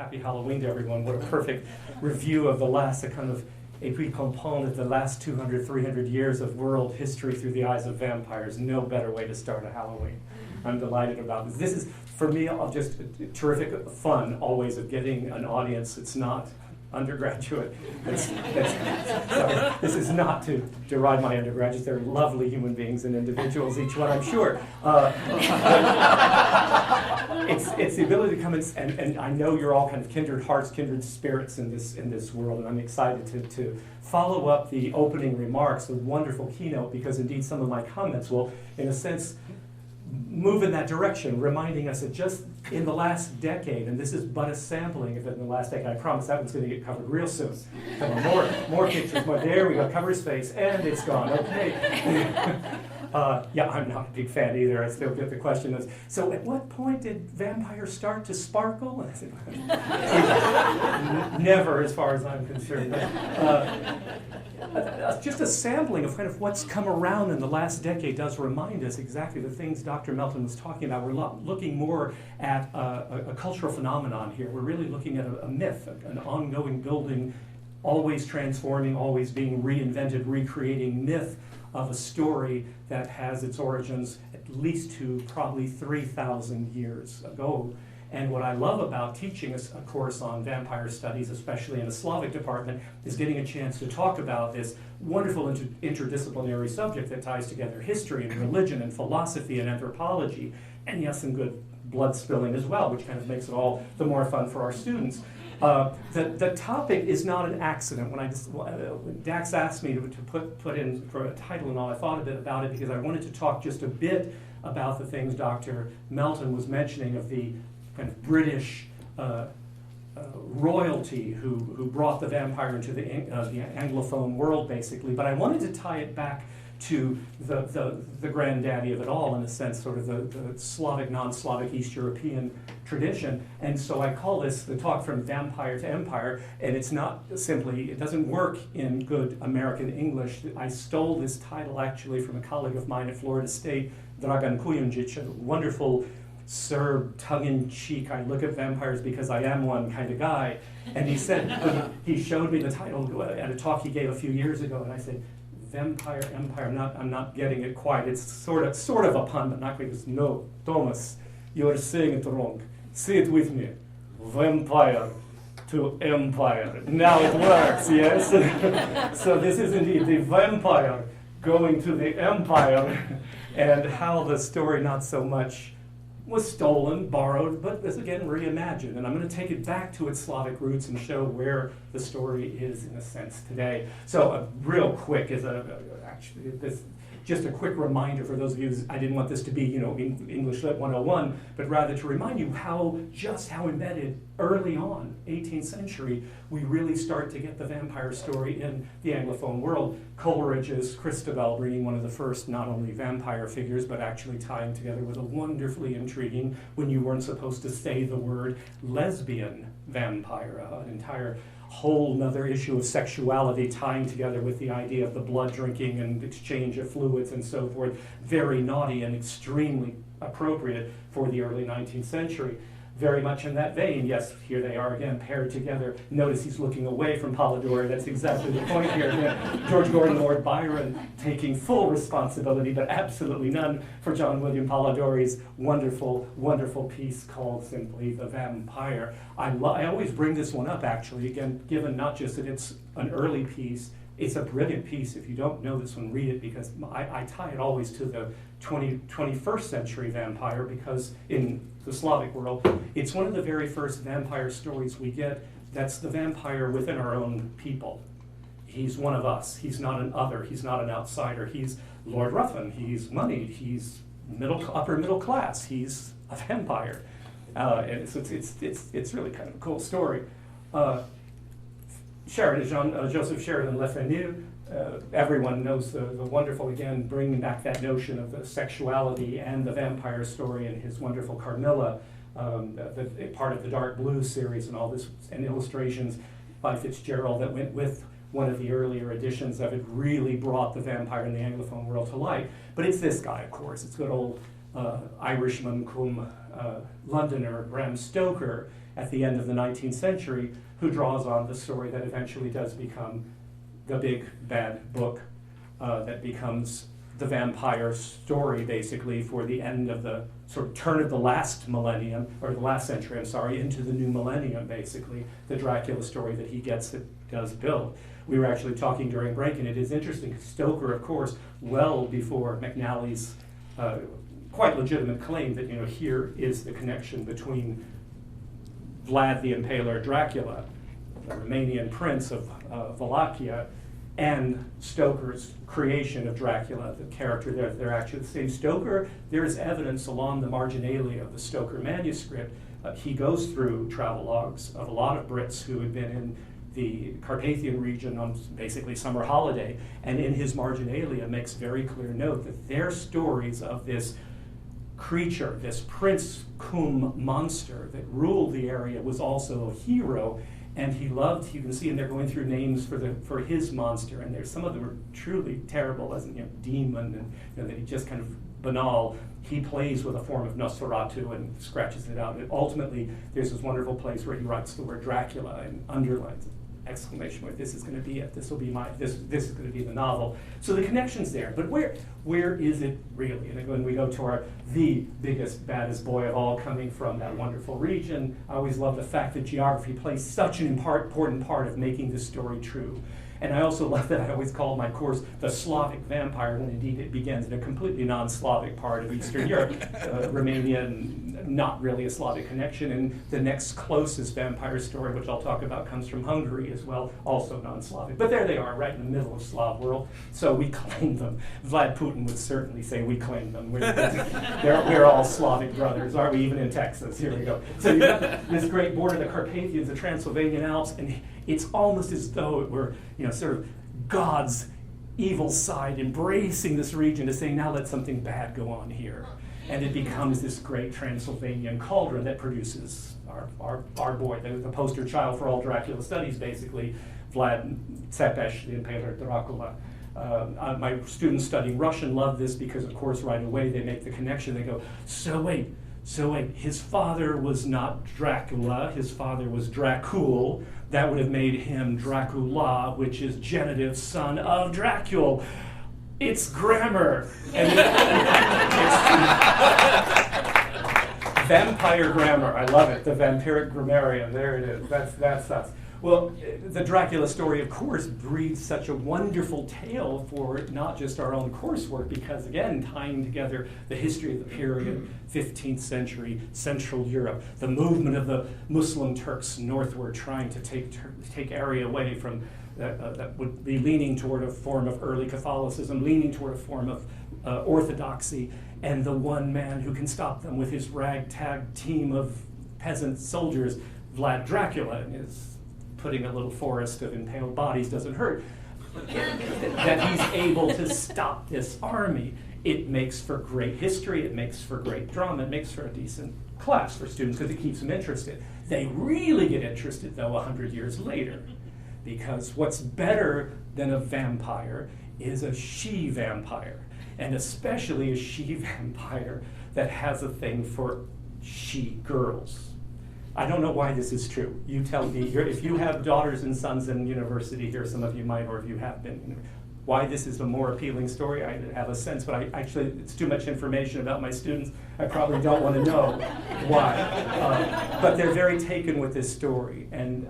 happy Halloween to everyone. What a perfect review of the last, a kind of et puis comprendre the last 200, 300 years of world history through the eyes of vampires. No better way to start a Halloween. I'm delighted about this. This is, for me, just terrific fun always of getting an audience. It's not undergraduate. This is not to deride my undergraduates. They're lovely human beings and individuals, each one, I'm sure. It's the ability to come and I know you're all kind of kindred hearts, kindred spirits in this world, and I'm excited to follow up the opening remarks, the wonderful keynote, because indeed some of my comments will, in a sense, move in that direction, reminding us that just in the last decade, and this is but a sampling of it in the last decade, I promise that one's going to get covered real soon. Come on, more pictures, more. There we go, cover his face, and it's gone, okay. Yeah, I'm not a big fan either. I still get the question is, so at what point did vampires start to sparkle? And I said, never, as far as I'm concerned. Just a sampling of kind of what's come around in the last decade does remind us exactly the things Dr. Melton was talking about. We're looking more at a cultural phenomenon here. We're really looking at a myth, an ongoing building, always transforming, always being reinvented, recreating myth of a story that has its origins at least to probably 3,000 years ago. And what I love about teaching a course on vampire studies, especially in the Slavic department, is getting a chance to talk about this wonderful interdisciplinary subject that ties together history and religion and philosophy and anthropology, and yes, some good blood spilling as well, which kind of makes it all the more fun for our students. The topic is not an accident. When Dax asked me to put in for a title and all, I thought a bit about it because I wanted to talk just a bit about the things Dr. Melton was mentioning of the kind of British royalty who brought the vampire into the Anglophone world, basically. But I wanted to tie it back to the granddaddy of it all, in a sense, sort of the Slavic, non-Slavic, East European tradition. And so I call this the talk from vampire to empire, and it's not simply, it doesn't work in good American English. I stole this title actually from a colleague of mine at Florida State, Dragan Kujundžić, a wonderful Serb, tongue-in-cheek, I look at vampires because I am one kind of guy. And he said, he showed me the title at a talk he gave a few years ago, and I said, Vampire, Empire, I'm not getting it quite. It's sort of a pun, but not quite. Because, no, Thomas, you're saying it wrong. Say it with me. Vampire to empire. Now it works, yes? So this is indeed the vampire going to the empire, and how the story not so much was stolen, borrowed, but is again reimagined. And I'm going to take it back to its Slavic roots and show where the story is in a sense today. So real quick just a quick reminder for those of you, I didn't want this to be, English Lit 101, but rather to remind you how embedded early on, 18th century, we really start to get the vampire story in the Anglophone world. Coleridge's Christabel bringing one of the first not only vampire figures, but actually tying together with a wonderfully intriguing, when you weren't supposed to say the word, lesbian vampire, an entire whole nother issue of sexuality tying together with the idea of the blood drinking and exchange of fluids and so forth. Very naughty and extremely appropriate for the early 19th century. Very much in that vein, yes, here they are again, paired together. Notice he's looking away from Polidori. That's exactly the point here. George Gordon, Lord Byron, taking full responsibility, but absolutely none, for John William Polidori's wonderful, wonderful piece called simply The Vampire. I always bring this one up, actually, again, given not just that it's an early piece, it's a brilliant piece. If you don't know this one, read it, because I tie it always to the 21st century vampire, because in the Slavic world, it's one of the very first vampire stories we get that's the vampire within our own people. He's one of us. He's not an other. He's not an outsider. He's Lord Ruthven. He's moneyed. He's upper middle class. He's a vampire. And so it's really kind of a cool story. Joseph Sheridan Le Fanu, everyone knows the wonderful, again, bringing back that notion of the sexuality and the vampire story in his wonderful Carmilla, part of the Dark Blue series and all this, and illustrations by Fitzgerald that went with one of the earlier editions of it, really brought the vampire in the Anglophone world to light. But it's this guy, of course. It's good old Irishman cum Londoner Bram Stoker. at the end of the 19th century, who draws on the story that eventually does become the big bad book that becomes the vampire story, basically, for the end of the sort of turn of the last millennium, or the last century, I'm sorry, into the new millennium, basically, the Dracula story that he does build. We were actually talking during break, and it is interesting, Stoker, of course, well before McNally's quite legitimate claim that, here is the connection between Vlad the Impaler Dracula, the Romanian prince of Wallachia, and Stoker's creation of Dracula, the character there. They're actually the same. Stoker, there is evidence along the marginalia of the Stoker manuscript. He goes through travelogues of a lot of Brits who had been in the Carpathian region on basically summer holiday, and in his marginalia makes very clear note that their stories of this creature, this prince cum monster that ruled the area, was also a hero. And he loved, you can see, and they're going through names for his monster, and there's some of them are truly terrible, as demon, and that he just kind of banal. He plays with a form of Nosferatu and scratches it out. And ultimately, there's this wonderful place where he writes the word Dracula and underlines it. Exclamation point, this is going to be it. This will be this is going to be the novel. So the connection's there, but where is it really? And when we go to the biggest, baddest boy of all, coming from that wonderful region, I always love the fact that geography plays such an important part of making this story true. And I also love that I always call my course the Slavic vampire, when indeed it begins in a completely non-Slavic part of Eastern Europe, Romania, and not really a Slavic connection. And the next closest vampire story, which I'll talk about, comes from Hungary as well, also non-Slavic. But there they are, right in the middle of Slav world. So we claim them. Vlad Putin would certainly say we claim them. We're all Slavic brothers, aren't we? Even in Texas. Here we go. So you've got this great border, the Carpathians, the Transylvanian Alps, and it's almost as though it were, sort of God's evil side embracing this region to say, now let something bad go on here. And it becomes this great Transylvanian cauldron that produces our boy, the poster child for all Dracula studies, basically, Vlad Tepes, the Impaler Dracula. My students studying Russian love this because, of course, right away they make the connection. They go, so wait, his father was not Dracula, his father was Dracul. That would have made him Dracula, which is genitive son of Dracul. It's grammar. And it's vampire grammar. I love it. The vampiric grammarian. There it is. That's us. Well, the Dracula story, of course, breeds such a wonderful tale for not just our own coursework, because, again, tying together the history of the period, 15th century, Central Europe, the movement of the Muslim Turks northward, trying to take area away from that would be leaning toward a form of early Catholicism, leaning toward a form of orthodoxy, and the one man who can stop them with his ragtag team of peasant soldiers, Vlad Dracula, and his putting a little forest of impaled bodies doesn't hurt, that he's able to stop this army. It makes for great history, it makes for great drama, it makes for a decent class for students because it keeps them interested. They really get interested, though, 100 years later, because what's better than a vampire is a she-vampire, and especially a she-vampire that has a thing for she-girls. I don't know why this is true. You tell me, if you have daughters and sons in university here, some of you might, or if you have been, why this is a more appealing story, I have a sense, but it's too much information about my students. I probably don't want to know why. But they're very taken with this story, and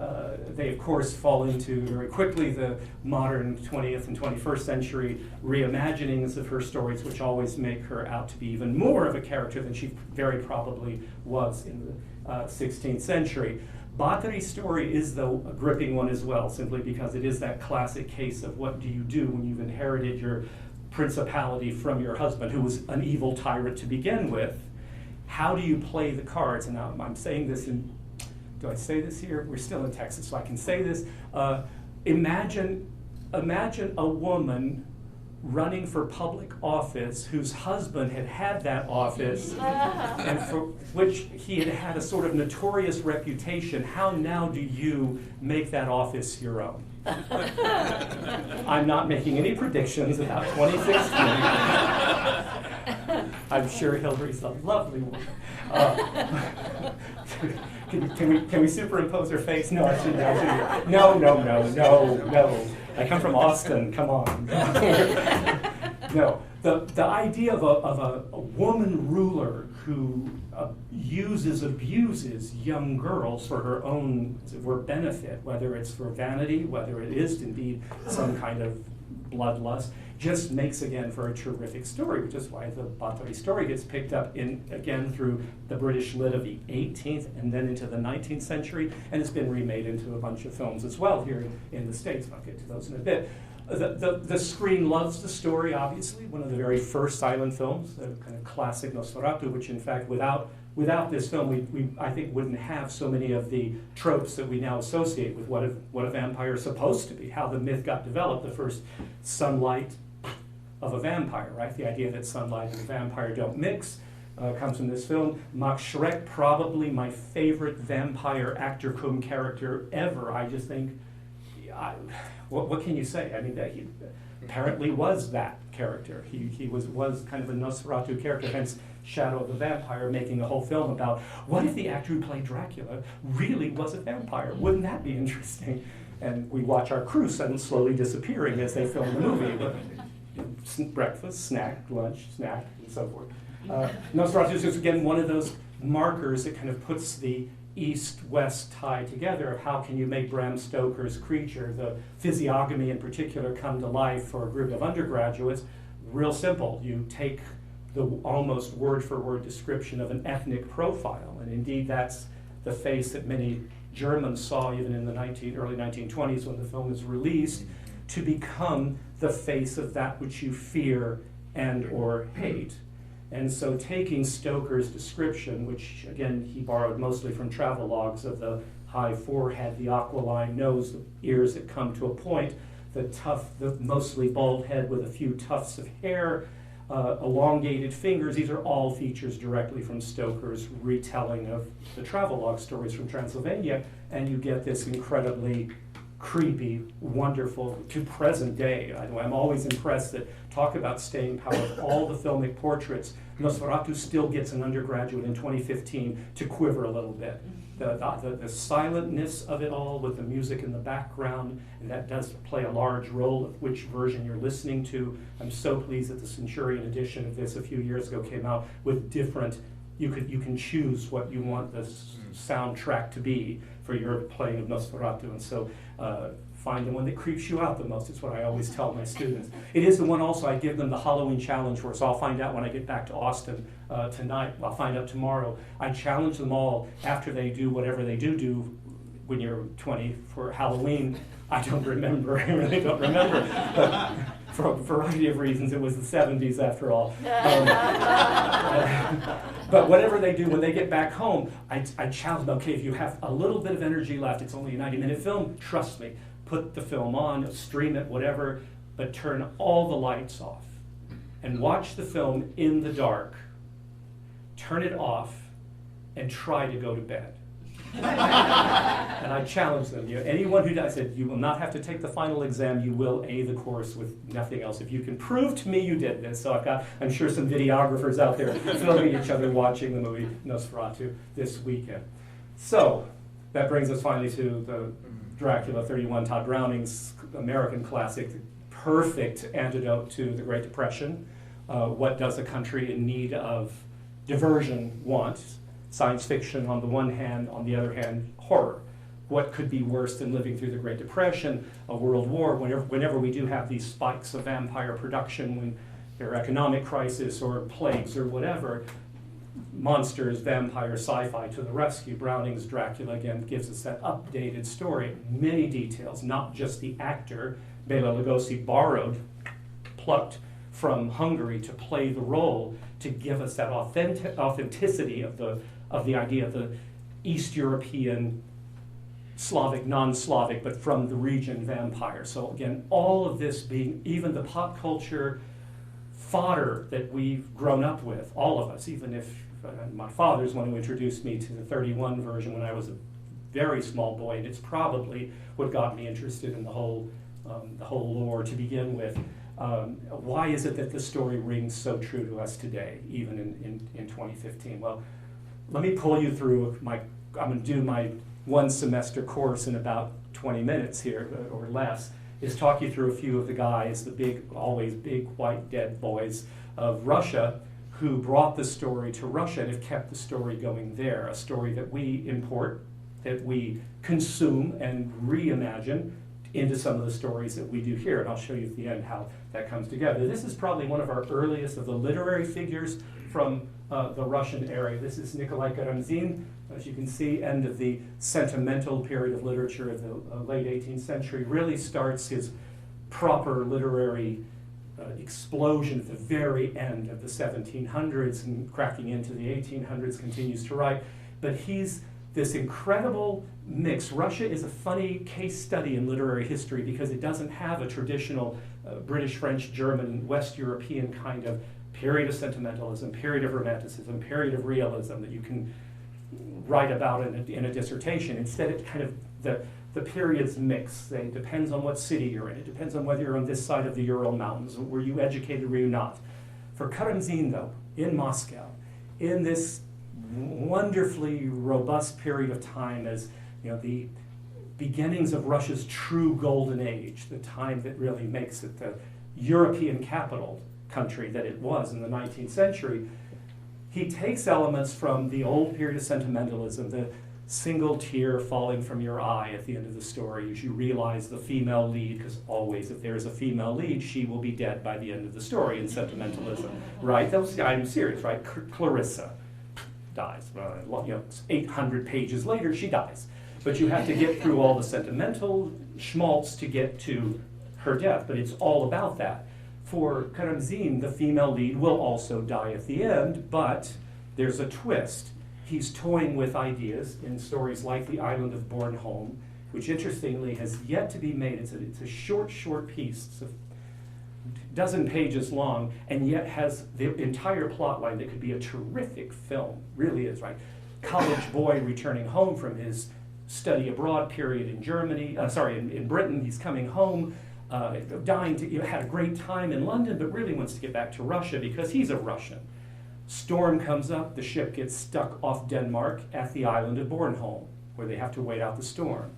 they, of course, fall into very quickly the modern 20th and 21st century reimaginings of her stories, which always make her out to be even more of a character than she very probably was in the 16th century. Bathory's story is, though, a gripping one as well, simply because it is that classic case of what do you do when you've inherited your principality from your husband, who was an evil tyrant to begin with. How do you play the cards? And now I'm saying this do I say this here? We're still in Texas, so I can say this. Imagine a woman running for public office whose husband had that office and for which he had a sort of notorious reputation. How now do you make that office your own? I'm not making any predictions about 2016. I'm sure Hillary's a lovely woman. Can we superimpose her face? No, I shouldn't. No. I come from Austin. Come on. No, the idea of a woman ruler who abuses young girls for her own, as it were, benefit, whether it's for vanity, whether it is indeed some kind of bloodlust, just makes again for a terrific story, which is why the Bathory story gets picked up again through the British lit of the 18th and then into the 19th century, and it's been remade into a bunch of films as well here in the States. I'll get to those in a bit. The screen loves the story, obviously, one of the very first silent films, the kind of classic Nosferatu, which in fact without this film we I think wouldn't have so many of the tropes that we now associate with what a vampire is supposed to be, how the myth got developed, the first sunlight of a vampire, right? The idea that sunlight and vampire don't mix comes from this film. Max Schreck, probably my favorite vampire actor cum character ever. I just think, what can you say? I mean, that he apparently was that character. He was kind of a Nosferatu character, hence Shadow of the Vampire, making a whole film about what if the actor who played Dracula really was a vampire? Wouldn't that be interesting? And we watch our crew slowly disappearing as they film the movie. But, breakfast, snack, lunch, snack, and so forth. Nosferatu is again one of those markers that kind of puts the East-West tie together of how can you make Bram Stoker's creature, the physiognomy in particular, come to life for a group of undergraduates. Real simple. You take the almost word-for-word description of an ethnic profile, and indeed that's the face that many Germans saw even in the early 1920s when the film was released, to become the face of that which you fear and or hate. And so taking Stoker's description, which again he borrowed mostly from travelogues of the high forehead, the aquiline nose, the ears that come to a point, the mostly bald head with a few tufts of hair, elongated fingers, these are all features directly from Stoker's retelling of the travelogue stories from Transylvania, and you get this incredibly creepy, wonderful, to present day. I'm always impressed that talk about staying power of all the filmic portraits. Nosferatu still gets an undergraduate in 2015 to quiver a little bit. The silentness of it all with the music in the background, and that does play a large role of which version you're listening to. I'm so pleased that the Centurion edition of this a few years ago came out with different, you can choose what you want the soundtrack to be for your playing of Nosferatu, and so find the one that creeps you out the most. It's what I always tell my students. It is the one also I give them the Halloween challenge for, so I'll find out when I get back to Austin tonight. I'll find out tomorrow. I challenge them all after they do whatever they do when you're 20 for Halloween. I don't remember, I really don't remember. But for a variety of reasons, it was the 70s after all. But whatever they do, when they get back home, I challenge them, okay, if you have a little bit of energy left, it's only a 90-minute film, trust me, put the film on, stream it, whatever, but turn all the lights off and watch the film in the dark, turn it off, and try to go to bed. And I challenge them. Anyone who does, I said, you will not have to take the final exam. You will A, the course with nothing else. If you can prove to me you did this. So I'm sure some videographers out there filming each other watching the movie Nosferatu this weekend. So that brings us finally to the Dracula 31, Todd Browning's American classic, the perfect antidote to the Great Depression. What does a country in need of diversion want? Science fiction on the one hand, on the other hand, horror. What could be worse than living through the Great Depression, a world war, whenever we do have these spikes of vampire production, when there are economic crisis or plagues or whatever, monsters, vampire, sci-fi to the rescue. Browning's Dracula, again, gives us that updated story, many details, not just the actor. Bela Lugosi plucked from Hungary to play the role, to give us that authenticity of the idea of the East European, Slavic, non-Slavic, but from the region vampire. So again, all of this being even the pop culture fodder that we've grown up with, all of us, even if my father's one who introduced me to the 31 version when I was a very small boy, and it's probably what got me interested in the whole lore to begin with. Why is it that the story rings so true to us today, even in 2015? Well, let me pull you through my I'm going to do my one semester course in about 20 minutes here, or less, is talk you through a few of the guys, the big, always big white dead boys of Russia, who brought the story to Russia and have kept the story going there, a story that we import, that we consume and reimagine into some of the stories that we do here. And I'll show you at the end how that comes together. This is probably one of our earliest of the literary figures from the Russian area. This is Nikolai Karamzin, as you can see, end of the sentimental period of literature of the late 18th century, really starts his proper literary explosion at the very end of the 1700s and cracking into the 1800s, continues to write. But he's this incredible mix. Russia is a funny case study in literary history because it doesn't have a traditional British, French, German, West European kind of period of sentimentalism, period of romanticism, period of realism that you can write about in a dissertation. Instead, it kind of, the periods mix. It depends on what city you're in. It depends on whether you're on this side of the Ural Mountains. Were you educated, were you not? For Karamzin, though, in Moscow, in this wonderfully robust period of time as the beginnings of Russia's true golden age, the time that really makes it the European capital country that it was in the 19th century, he takes elements from the old period of sentimentalism, the single tear falling from your eye at the end of the story as you realize the female lead, because always if there's a female lead, she will be dead by the end of the story in sentimentalism, right? I'm serious, right? Clarissa dies. 800 pages later, she dies. But you have to get through all the sentimental schmaltz to get to her death, but it's all about that. For Karamzin, the female lead will also die at the end, but there's a twist. He's toying with ideas in stories like The Island of Bornholm, which interestingly has yet to be made. It's a short piece. It's a dozen pages long, and yet has the entire plot line that could be a terrific film, really is, right? College boy returning home from his study abroad period in Germany, in Britain. He's coming home, dying to, had a great time in London, but really wants to get back to Russia because he's a Russian. Storm comes up, the ship gets stuck off Denmark at the island of Bornholm, where they have to wait out the storm.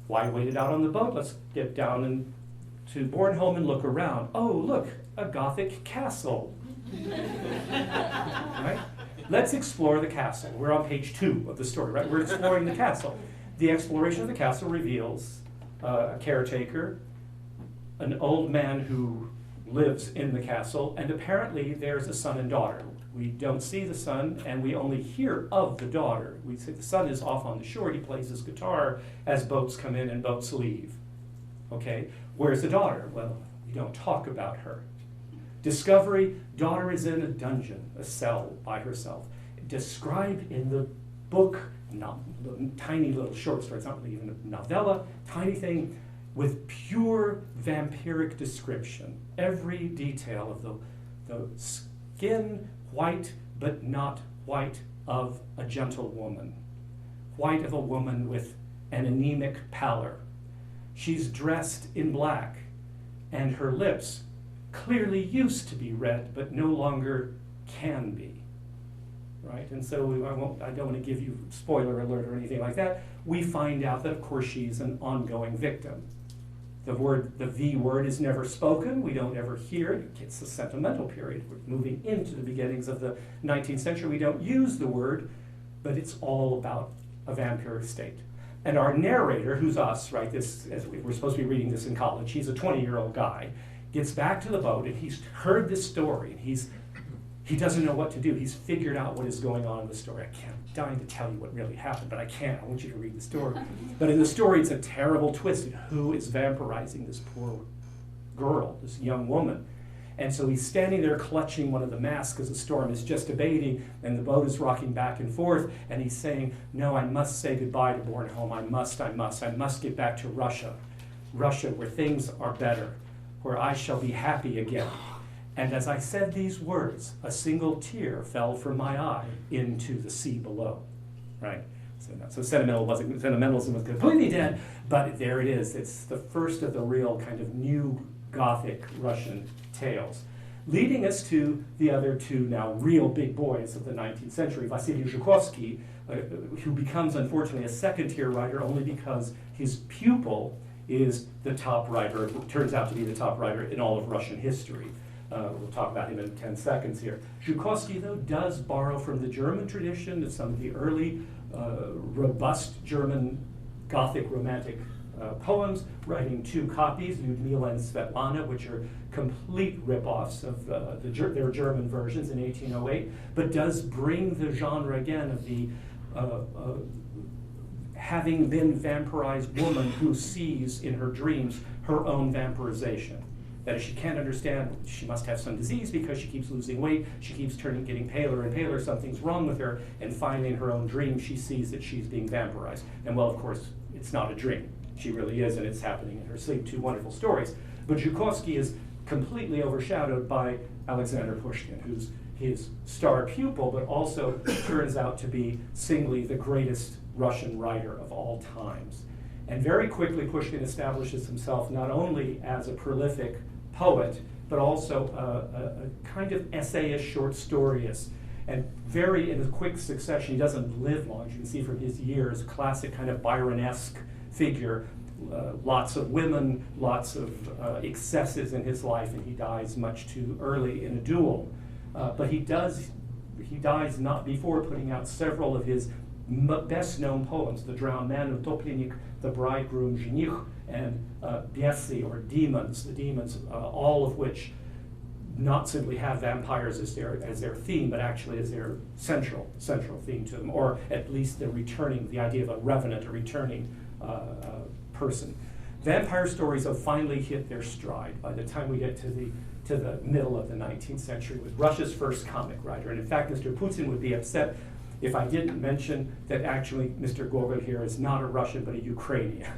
Why wait it out on the boat? Let's get down to Bornholm and look around. Oh, look, a Gothic castle. Right? Let's explore the castle. We're on page 2 of the story, right? We're exploring the castle. The exploration of the castle reveals a caretaker, an old man who lives in the castle, and apparently there's a son and daughter. We don't see the son, and we only hear of the daughter. We say the son is off on the shore. He plays his guitar as boats come in and boats leave. Okay, where's the daughter? Well, we don't talk about her. Discovery, daughter is in a dungeon, a cell by herself. Described in the book, tiny little short story. It's not really even a novella, tiny thing, with pure vampiric description. Every detail of the skin white, but not white of a gentle woman. White of a woman with an anemic pallor. She's dressed in black, and her lips clearly used to be red, but no longer can be. Right? And so I don't want to give you spoiler alert or anything like that. We find out that, of course, she's an ongoing victim. The V word is never spoken. We don't ever hear it. It's the sentimental period. We're moving into the beginnings of the 19th century. We don't use the word, but it's all about a vampiric state. And our narrator, who's us, right? We're supposed to be reading this in college. He's a 20-year-old guy. Gets back to the boat, and he's heard this story, and he doesn't know what to do. He's figured out what is going on in the story. I'm dying to tell you what really happened, but I can't. I want you to read the story. But in the story, it's a terrible twist. Who is vampirizing this poor girl, this young woman? And so he's standing there clutching one of the masts because the storm is just abating, and the boat is rocking back and forth, and he's saying, no, I must say goodbye to Bornholm. I must get back to Russia, where things are better, where I shall be happy again. And as I said these words, a single tear fell from my eye into the sea below, right? So sentimentalism was completely dead, but there it is. It's the first of the real kind of new Gothic Russian tales, leading us to the other two now real big boys of the 19th century, Vasily Zhukovsky, who becomes, unfortunately, a second-tier writer only because his pupil is the top writer, turns out to be the top writer in all of Russian history. We'll talk about him in 10 seconds here. Zhukovsky, though, does borrow from the German tradition of some of the early robust German Gothic Romantic poems, writing 2 copies, Lyudmila and Svetlana, which are complete rip-offs of their German versions in 1808, but does bring the genre again of the having been vampirized woman who sees in her dreams her own vampirization. That is, she can't understand, she must have some disease because she keeps losing weight, she keeps getting paler and paler, something's wrong with her, and finally in her own dream she sees that she's being vampirized. And well, of course, it's not a dream. She really is, and it's happening in her sleep. 2 wonderful stories. But Zhukovsky is completely overshadowed by Alexander Pushkin, who's his star pupil, but also turns out to be singly the greatest Russian writer of all times. And very quickly Pushkin establishes himself not only as a prolific poet, but also a kind of essayist, short storyist. And very in a quick succession, he doesn't live long, as you can see from his years, classic kind of Byron-esque figure, lots of women, lots of excesses in his life, and he dies much too early in a duel. But he dies not before putting out several of his best-known poems, The Drowned Man, Utoplenik, The Bridegroom, Жених, and Biesi, or Demons, the demons, all of which not simply have vampires as their theme, but actually as their central theme to them, or at least the idea of a revenant, a returning person. Vampire stories have finally hit their stride by the time we get to the middle of the 19th century with Russia's first comic writer. And in fact, Mr. Putin would be upset if I didn't mention that actually Mr. Gogol here is not a Russian, but a Ukrainian.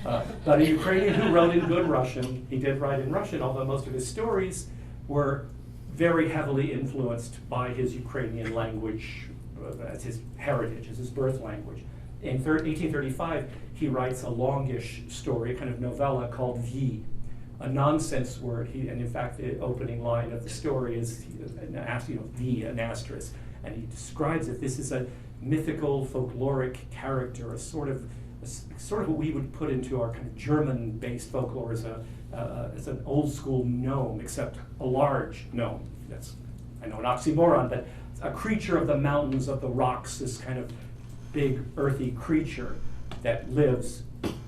But a Ukrainian who wrote in good Russian. He did write in Russian, although most of his stories were very heavily influenced by his Ukrainian language as his heritage, as his birth language. In 1835, he writes a longish story, a kind of novella called V, a nonsense word. And in fact, the opening line of the story is V, an asterisk. And he describes it. This is a mythical, folkloric character, a sort of what we would put into our kind of German-based folklore as an old-school gnome, except a large gnome. That's, I know, an oxymoron, but a creature of the mountains, of the rocks, this kind of big earthy creature that lives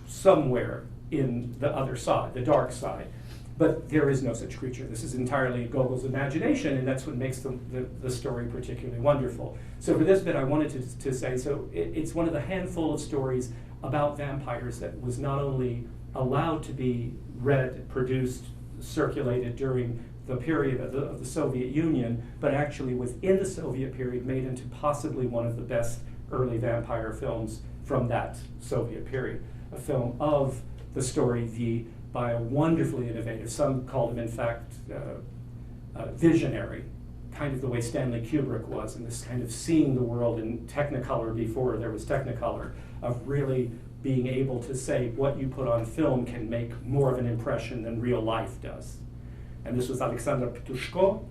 somewhere in the other side, the dark side. But there is no such creature. This is entirely Gogol's imagination, and that's what makes the story particularly wonderful. So for this bit, I wanted to say, so it's one of the handful of stories about vampires that was not only allowed to be read, produced, circulated during the period of the Soviet Union, but actually within the Soviet period made into possibly one of the best early vampire films from that Soviet period. A film of the story V by a wonderfully innovative, some called him in fact visionary, kind of the way Stanley Kubrick was, and this kind of seeing the world in Technicolor before there was Technicolor, of really being able to say what you put on film can make more of an impression than real life does. And this was Alexander Ptushko,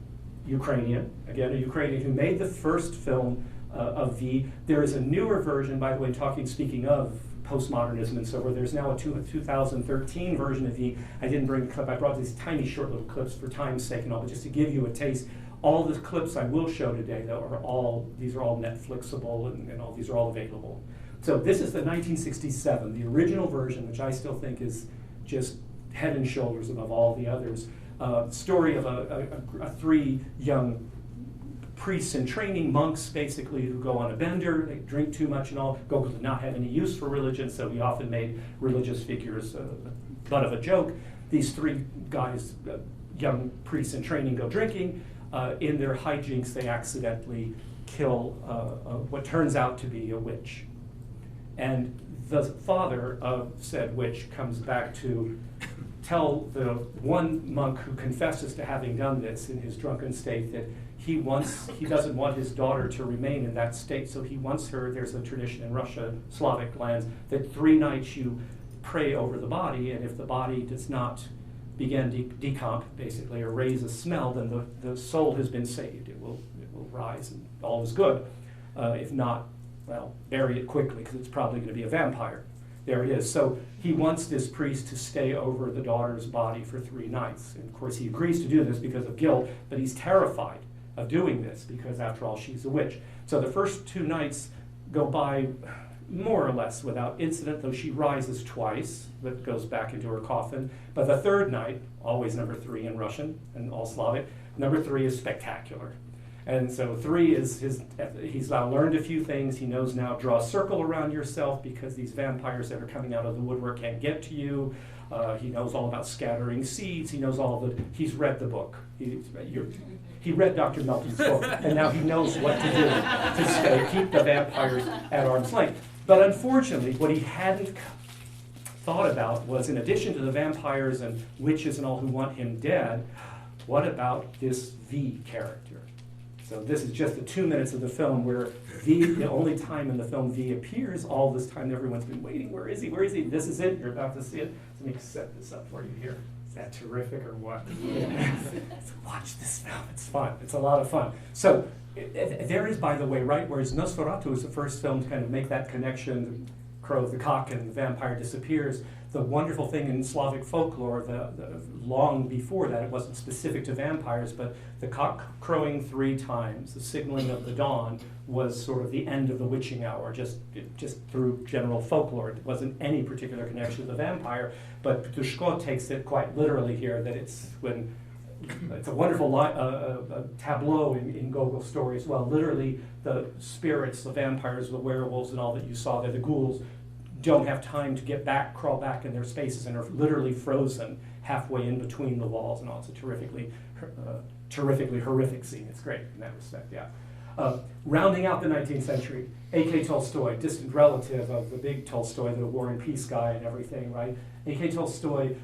Ukrainian, again a Ukrainian who made the first film of V. There is a newer version, by the way, speaking of postmodernism and so forth, there's now a 2013 version of V. I didn't bring a clip, I brought these tiny short little clips for time's sake and all, but just to give you a taste. All the clips I will show today, though, these are all Netflixable and all these are all available. So this is the 1967, the original version, which I still think is just head and shoulders above all the others. Story of 3 young priests in training, monks basically, who go on a bender, they drink too much and all. Gogol did not have any use for religion, so he often made religious figures butt of a joke. These 3 guys, young priests in training, go drinking. In their hijinks, they accidentally kill what turns out to be a witch. And the father of said witch comes back to tell the one monk who confesses to having done this in his drunken state that he doesn't want his daughter to remain in that state, so he wants her, there's a tradition in Russia, Slavic lands, that 3 nights you pray over the body, and if the body does not begin decomp, basically, or raise a smell, then the soul has been saved. It will rise and all is good. If not, well, bury it quickly because it's probably going to be a vampire. There it is. So he wants this priest to stay over the daughter's body for 3 nights. And of course, he agrees to do this because of guilt, but he's terrified of doing this because, after all, she's a witch. So the first 2 nights go by more or less without incident, though she rises twice, but goes back into her coffin. But the 3rd night, always number 3 in Russian and all Slavic, number 3 is spectacular. And so 3 is he's now learned a few things. He knows now, draw a circle around yourself because these vampires that are coming out of the woodwork can't get to you. He knows all about scattering seeds. He knows he's read the book. He read Dr. Melton's book, and now he knows what to do to keep the vampires at arm's length. But unfortunately, what he hadn't thought about was, in addition to the vampires and witches and all who want him dead, what about this V character? So this is just the 2 minutes of the film where V, the only time in the film V appears. All this time everyone's been waiting. Where is he? Where is he? This is it. You're about to see it. Let me set this up for you here. Is that terrific or what? So watch this film. It's fun. It's a lot of fun. So there is, by the way, right, whereas Nosferatu is the first film to kind of make that connection, crows the cock and the vampire disappears. The wonderful thing in Slavic folklore, long before that, it wasn't specific to vampires, but the cock crowing 3 times, the signaling of the dawn, was sort of the end of the witching hour, just through general folklore. It wasn't any particular connection to the vampire, but Dushko takes it quite literally here, that it's a wonderful tableau in Gogol's story as well. Literally, the spirits, the vampires, the werewolves, and all that you saw there, the ghouls, don't have time to crawl back in their spaces, and are literally frozen halfway in between the walls and all. It's a terrifically horrific scene. It's great in that respect, yeah. Rounding out the 19th century, A.K. Tolstoy, distant relative of the big Tolstoy, the War and Peace guy and everything, right? A.K. Tolstoy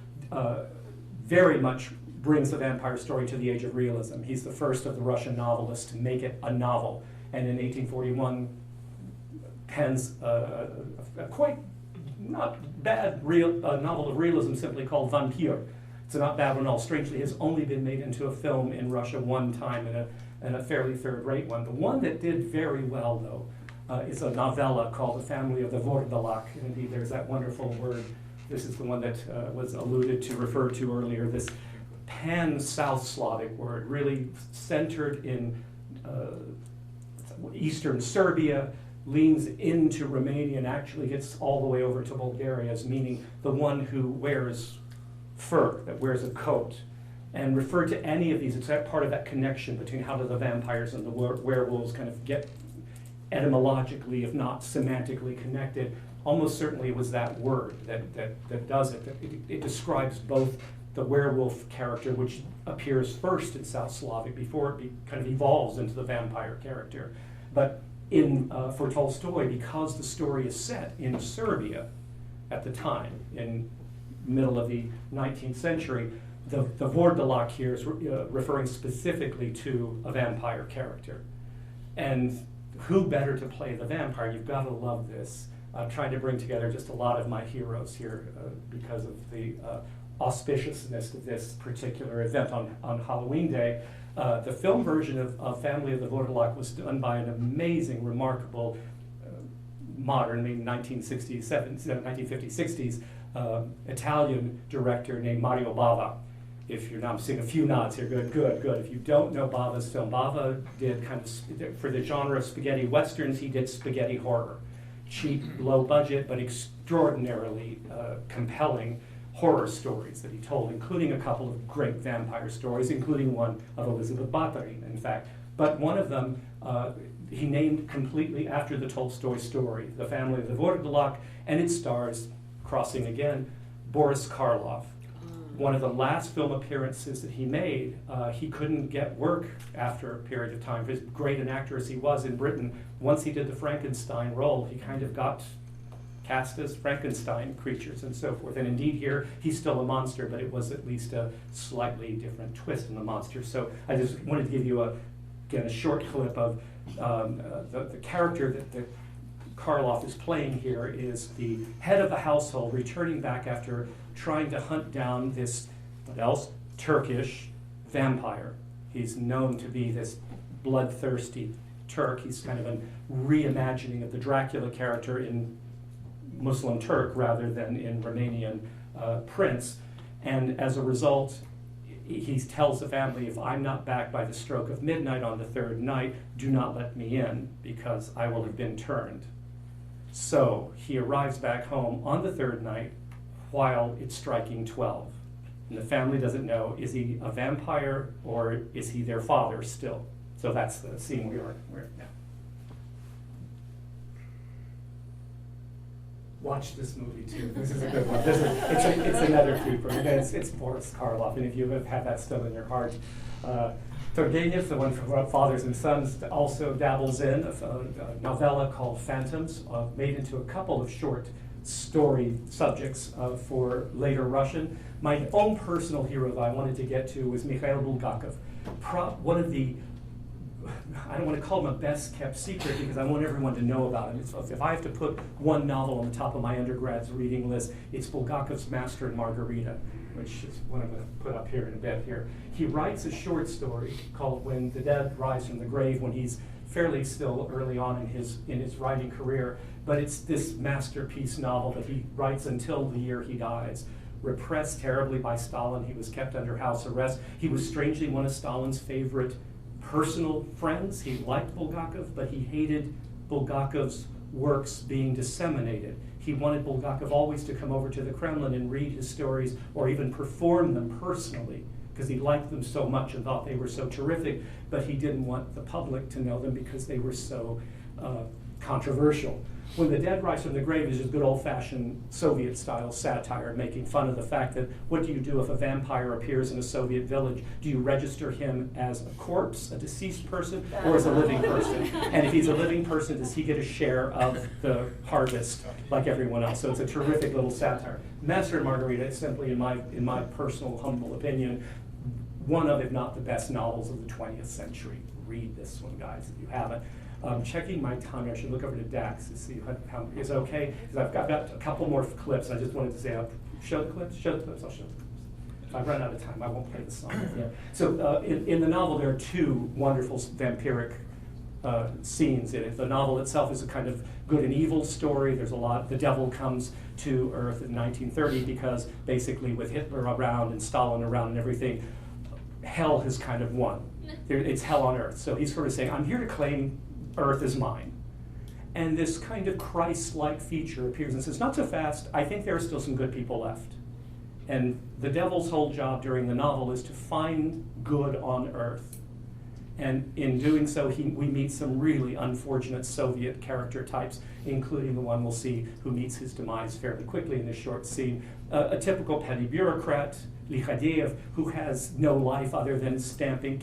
very much brings the vampire story to the age of realism. He's the first of the Russian novelists to make it a novel, and in 1841 pens a quite not bad novel of realism simply called Vampire. It's a not bad one at all. Strangely, has only been made into a film in Russia one time, and a fairly third-rate one. The one that did very well, though, is a novella called The Family of the Vordalak. And indeed, there's that wonderful word. This is the one that was referred to earlier, this pan-South Slavic word, really centered in eastern Serbia, leans into Romania and actually gets all the way over to Bulgaria, as meaning the one who wears fur, that wears a coat. And referred to any of these, it's that part of that connection between how do the vampires and the werewolves kind of get etymologically, if not semantically connected. Almost certainly it was that word that does it. It describes both the werewolf character, which appears first in South Slavic before it kind of evolves into the vampire character. But for Tolstoy, because the story is set in Serbia at the time, in middle of the 19th century, the Vordalak here is referring specifically to a vampire character. And who better to play the vampire? You've got to love this. I'm trying to bring together just a lot of my heroes here because of the auspiciousness of this particular event on Halloween Day. The film version of Family of the Vordalak was done by an amazing, remarkable, modern, 1950s, 60s Italian director named Mario Bava. If you're not, I'm seeing a few nods here, good. If you don't know Bava's film, Bava did kind of, for the genre of spaghetti westerns, he did spaghetti horror. Cheap, low budget, but extraordinarily compelling horror stories that he told, including a couple of great vampire stories, including one of Elizabeth Bathory, in fact. But one of them he named completely after the Tolstoy story, The Family of the Vordalak, and it stars, crossing again, Boris Karloff. One of the last film appearances that he made, he couldn't get work after a period of time. As great an actor as he was in Britain, once he did the Frankenstein role, he kind of got cast as Frankenstein creatures and so forth. And indeed here, he's still a monster, but it was at least a slightly different twist in the monster. So I just wanted to give you a short clip of the character that Karloff is playing here is the head of the household returning back after trying to hunt down this, what else? Turkish vampire. He's known to be this bloodthirsty Turk. He's kind of a reimagining of the Dracula character in Muslim Turk rather than in Romanian prince. And as a result, he tells the family, if I'm not back by the stroke of midnight on the third night, do not let me in, because I will have been turned. So he arrives back home on the third night while it's striking 12. And the family doesn't know, is he a vampire or is he their father still? So that's the scene we're now. Watch this movie too. This is a good one. It's another keeper. It's Boris Karloff, and if you have that still in your heart. Turgenev, the one from Fathers and Sons, also dabbles in a novella called Phantoms, made into a couple of short story subjects for later Russian. My own personal hero that I wanted to get to was Mikhail Bulgakov, one of the, I don't want to call him a best kept secret because I want everyone to know about him. If I have to put one novel on the top of my undergrad's reading list, it's Bulgakov's Master and Margarita, which is what I'm going to put up here in a bit here. He writes a short story called When the Dead Rise from the Grave, when he's fairly still early on in his writing career, but it's this masterpiece novel that he writes until the year he dies. Repressed terribly by Stalin, he was kept under house arrest. He was strangely one of Stalin's favorite personal friends. He liked Bulgakov, but he hated Bulgakov's works being disseminated. He wanted Bulgakov always to come over to the Kremlin and read his stories or even perform them personally, because he liked them so much and thought they were so terrific, but he didn't want the public to know them because they were so controversial. When the Dead Rise from the Grave is just good old-fashioned Soviet-style satire, making fun of the fact that what do you do if a vampire appears in a Soviet village? Do you register him as a corpse, a deceased person, or as a living person? And if he's a living person, does he get a share of the harvest like everyone else? So it's a terrific little satire. Master and Margarita is simply, in my personal humble opinion, one of, if not the best novels of the 20th century. Read this one, guys, if you haven't. Checking my time, I should look over to Dax to see how is okay, because I've got a couple more clips. I just wanted to say, I'll show the clips, I'll show the clips. If I run out of time, I won't play the song. Yeah. So in the novel, there are two wonderful vampiric scenes in it. The novel itself is a kind of good and evil story. There's a lot. The devil comes to Earth in 1930 because basically with Hitler around and Stalin around and everything, hell has kind of won. It's hell on Earth. So he's sort of saying, I'm here to claim Earth is mine. And this kind of Christ-like feature appears and says, not so fast, I think there are still some good people left. And the devil's whole job during the novel is to find good on Earth. And in doing so, we meet some really unfortunate Soviet character types, including the one we'll see who meets his demise fairly quickly in this short scene. A typical petty bureaucrat, Likhadeev, who has no life other than stamping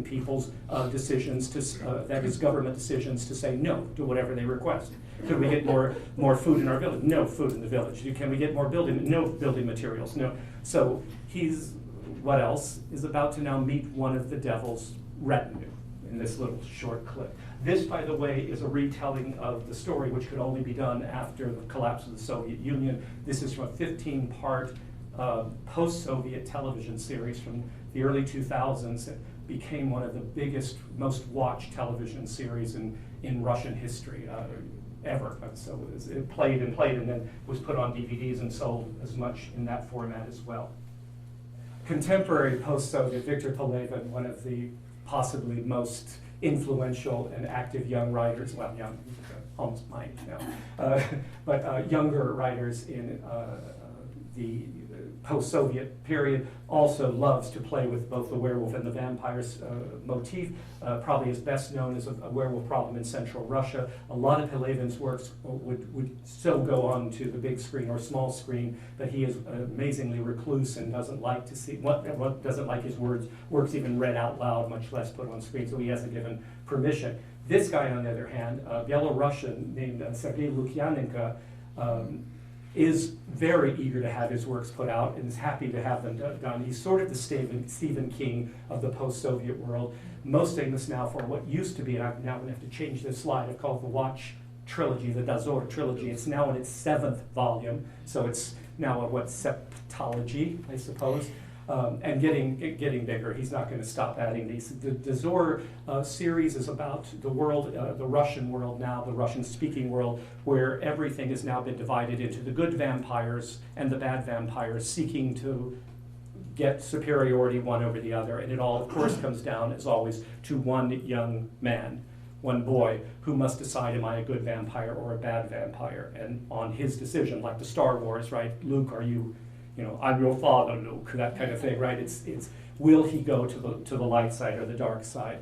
people's decisions, that is government decisions, to say no to whatever they request. Could we get more food in our village? No food in the village. Can we get more building? No building materials. No. So what else, is about to now meet one of the devil's retinue in this little short clip. This, by the way, is a retelling of the story which could only be done after the collapse of the Soviet Union. This is from a 15-part post-Soviet television series from the early 2000s. It became one of the biggest, most watched television series in Russian history ever. So it played and then was put on DVDs and sold as much in that format as well. Contemporary post-Soviet, Victor Pelevin, one of the possibly most influential and active young writers, well, young, almost my age now, but younger writers in the post-Soviet period, also loves to play with both the werewolf and the vampire's motif. Probably is best known as a werewolf problem in Central Russia. A lot of Pelevin's works would still go on to the big screen or small screen, but he is amazingly recluse and doesn't like to see, doesn't like his works even read out loud, much less put on screen, so he hasn't given permission. This guy, on the other hand, a Belarusian named Sergei Lukyanenko, is very eager to have his works put out and is happy to have them done. He's sort of the Stephen King of the post-Soviet world, most famous now for what used to be, and I'm now going to have to change this slide, I've called the Watch trilogy, the Dazor trilogy. It's now in its 7th volume, so it's now a septology, I suppose. and getting bigger. He's not going to stop adding these. The Dazor series is about the world, the Russian world now, the Russian-speaking world, where everything has now been divided into the good vampires and the bad vampires, seeking to get superiority one over the other. And it all, of course, comes down, as always, to one young man, one boy, who must decide, am I a good vampire or a bad vampire? And on his decision, like the Star Wars, right? Luke, are you, I'm your father, Luke, that kind of thing, right? It's will he go to the light side or the dark side?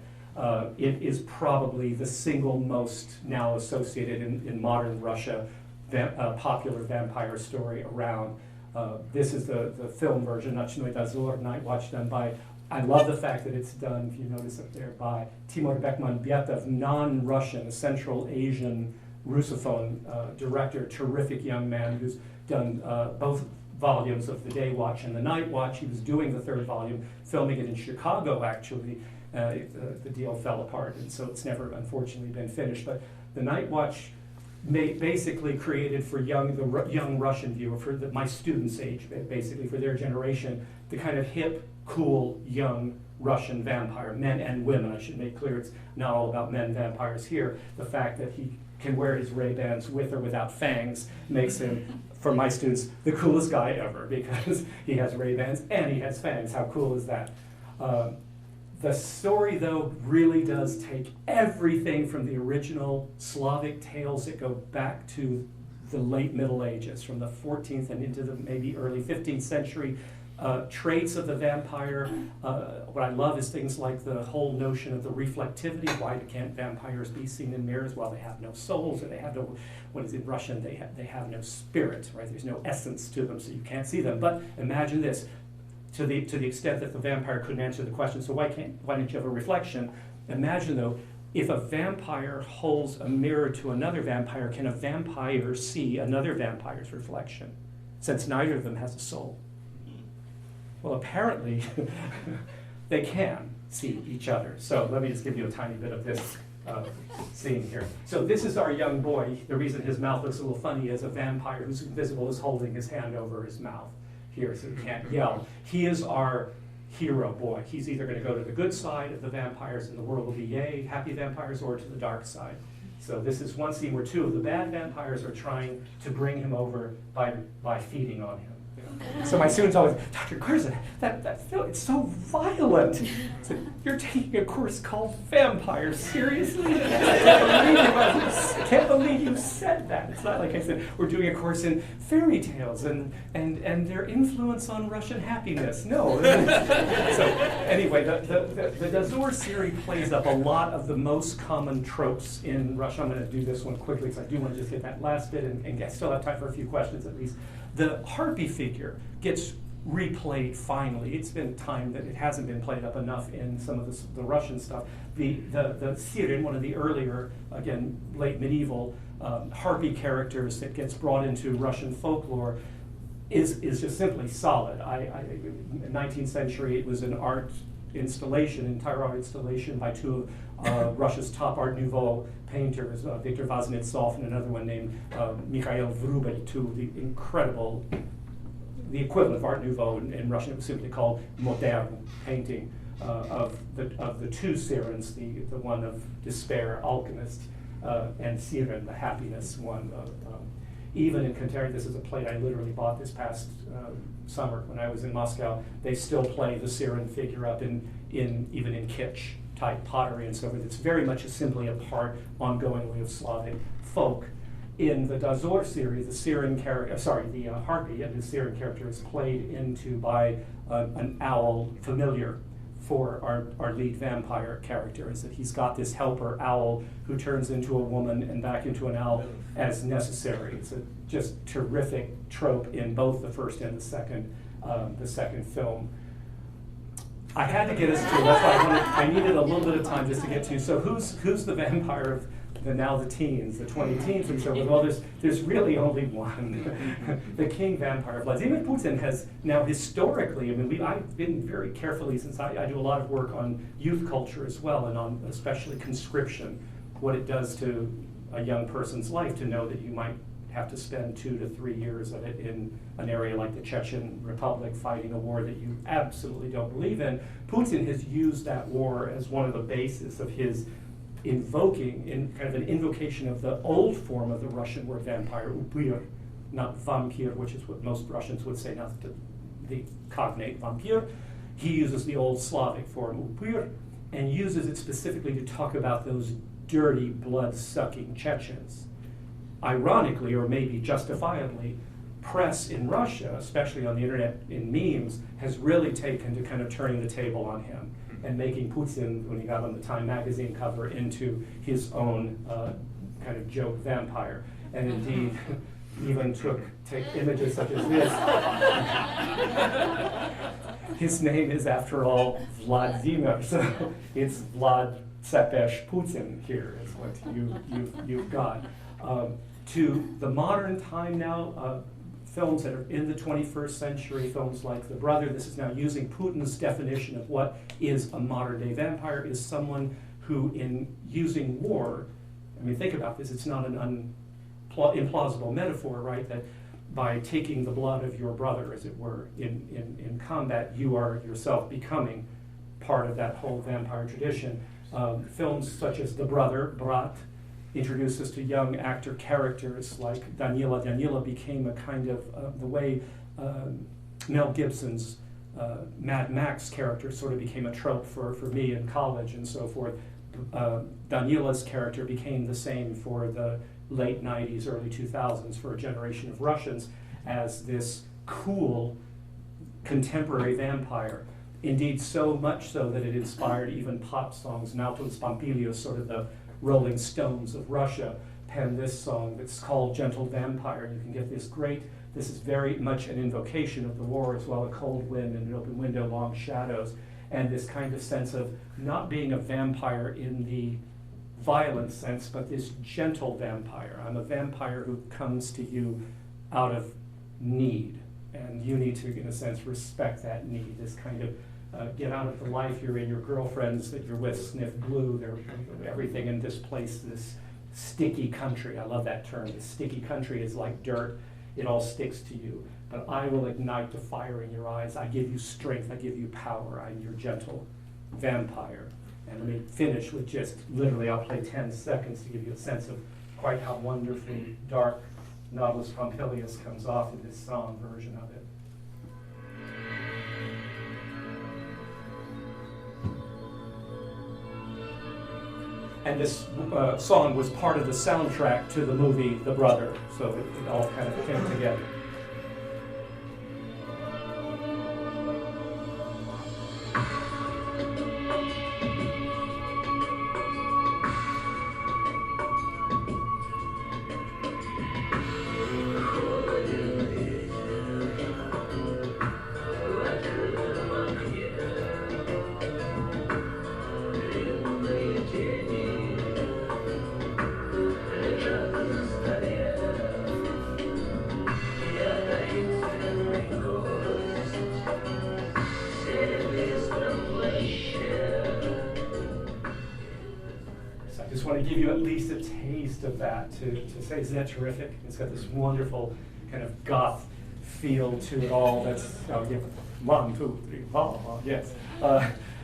It is probably the single most now associated in modern Russia popular vampire story around. This is the film version, Nochnoi Dozor, Night Watch, done by, I love the fact that it's done, if you notice up there, by Timur Bekmambetov, non-Russian, a Central Asian Russophone director, terrific young man who's done both volumes of the Day Watch and the Night Watch. He was doing the third volume, filming it in Chicago, actually. The deal fell apart, and so it's never, unfortunately, been finished. But the Night Watch basically created for the young Russian viewer, for my students' age, basically for their generation, the kind of hip, cool, young Russian vampire, men and women. I should make clear it's not all about men vampires here. The fact that he can wear his Ray-Bans with or without fangs makes him, for my students, the coolest guy ever, because he has Ray-Bans and he has fangs. How cool is that? The story, though, really does take everything from the original Slavic tales that go back to the late Middle Ages, from the 14th and into the maybe early 15th century. Traits of the vampire. What I love is things like the whole notion of the reflectivity. Why can't vampires be seen in mirrors? Well, they have no souls, or they have no, what is in Russian, they have no spirit, right? There's no essence to them, so you can't see them. But imagine this. To the extent that the vampire couldn't answer the question, so why don't you have a reflection? Imagine, though, if a vampire holds a mirror to another vampire, can a vampire see another vampire's reflection, since neither of them has a soul? Well, apparently, they can see each other. So let me just give you a tiny bit of this scene here. So this is our young boy. The reason his mouth looks a little funny is a vampire who's invisible is holding his hand over his mouth here, so he can't yell. He is our hero boy. He's either going to go to the good side of the vampires and the world will be yay, happy vampires, or to the dark side. So this is one scene where two of the bad vampires are trying to bring him over by feeding on him. So my students always, Dr. Garza, that film, it's so violent. So, you're taking a course called Vampires, seriously? I can't believe you said that. It's not like I said, we're doing a course in fairy tales and their influence on Russian happiness. No. So anyway, the Dazor series plays up a lot of the most common tropes in Russia. I'm going to do this one quickly because I do want to just get that last bit and still have time for a few questions at least. The harpy figure gets replayed finally. It's been time that it hasn't been played up enough in some of the Russian stuff. The Siren, one of the earlier, again, late medieval harpy characters that gets brought into Russian folklore is just simply solid. In the 19th century, it was an art installation, entire art installation by two of Russia's top Art Nouveau painters, Viktor Vaznetsov and another one named Mikhail Vrubel, two the incredible, the equivalent of Art Nouveau in Russian. It was simply called modern painting of the two Sirens, the one of despair, alchemist, and Siren, the happiness one. Even in Contemporary, this is a plate I literally bought this past summer when I was in Moscow. They still play the Siren figure up even in kitsch type pottery and so forth. It's very much simply a part, ongoingly, of Slavic folk. In the Dazor series, the Siren character, the harpy and the Siren character is played into by an owl familiar for our lead vampire character, is that he's got this helper owl who turns into a woman and back into an owl as necessary. It's a just terrific trope in both the first and the second film. I had to get us to, that's why I needed a little bit of time just to get to, so who's the vampire of the teens, the 20 teens and so forth? Well, there's really only one, the king vampire. Vladimir Putin has now historically, I've been very carefully, since I do a lot of work on youth culture as well, and on especially conscription, what it does to a young person's life to know that you might have to spend 2 to 3 years of it in an area like the Chechen Republic fighting a war that you absolutely don't believe in. Putin has used that war as one of the bases of his kind of an invocation of the old form of the Russian word vampire, upyr, not vampire, which is what most Russians would say, not the cognate vampire. He uses the old Slavic form, upyr, and uses it specifically to talk about those dirty, blood-sucking Chechens. Ironically, or maybe justifiably, press in Russia, especially on the internet in memes, has really taken to kind of turning the table on him and making Putin, when he got on the Time magazine cover, into his own kind of joke vampire. And indeed, even take images such as this. His name is, after all, Vladimir, so it's Vlad Tsepesh Putin here is what you've got. To the modern time now, films that are in the 21st century, films like The Brother, this is now using Putin's definition of what is a modern-day vampire, is someone who, in using war, I mean, think about this, it's not an implausible metaphor, right, that by taking the blood of your brother, as it were, in combat, you are yourself becoming part of that whole vampire tradition. Films such as The Brother, Brat, introduced us to young actor characters like Daniela. Daniela became a kind of, the way Mel Gibson's Mad Max character sort of became a trope for me in college and so forth. Daniela's character became the same for the late 90s, early 2000s for a generation of Russians as this cool contemporary vampire. Indeed, so much so that it inspired even pop songs. Nautilus Pompilius, sort of the Rolling Stones of Russia, penned this song that's called Gentle Vampire. You can get this is very much an invocation of the war as well, a cold wind and an open window, long shadows, and this kind of sense of not being a vampire in the violent sense, but this gentle vampire. I'm a vampire who comes to you out of need, and you need to, in a sense, respect that need, this kind of get out of the life you're in, your girlfriends that you're with sniff glue, everything in this place, this sticky country. I love that term. This sticky country is like dirt. It all sticks to you. But I will ignite the fire in your eyes. I give you strength. I give you power. I'm your gentle vampire. And let me finish with just, literally, I'll play 10 seconds to give you a sense of quite how wonderfully dark Nautilus Pompilius comes off in this song version of it. And this song was part of the soundtrack to the movie The Brother, so it all kind of came together. Just want to give you at least a taste of that to say, isn't that terrific? It's got this wonderful kind of goth feel to it all. That's, oh, yeah, 1, 2, 3, yes.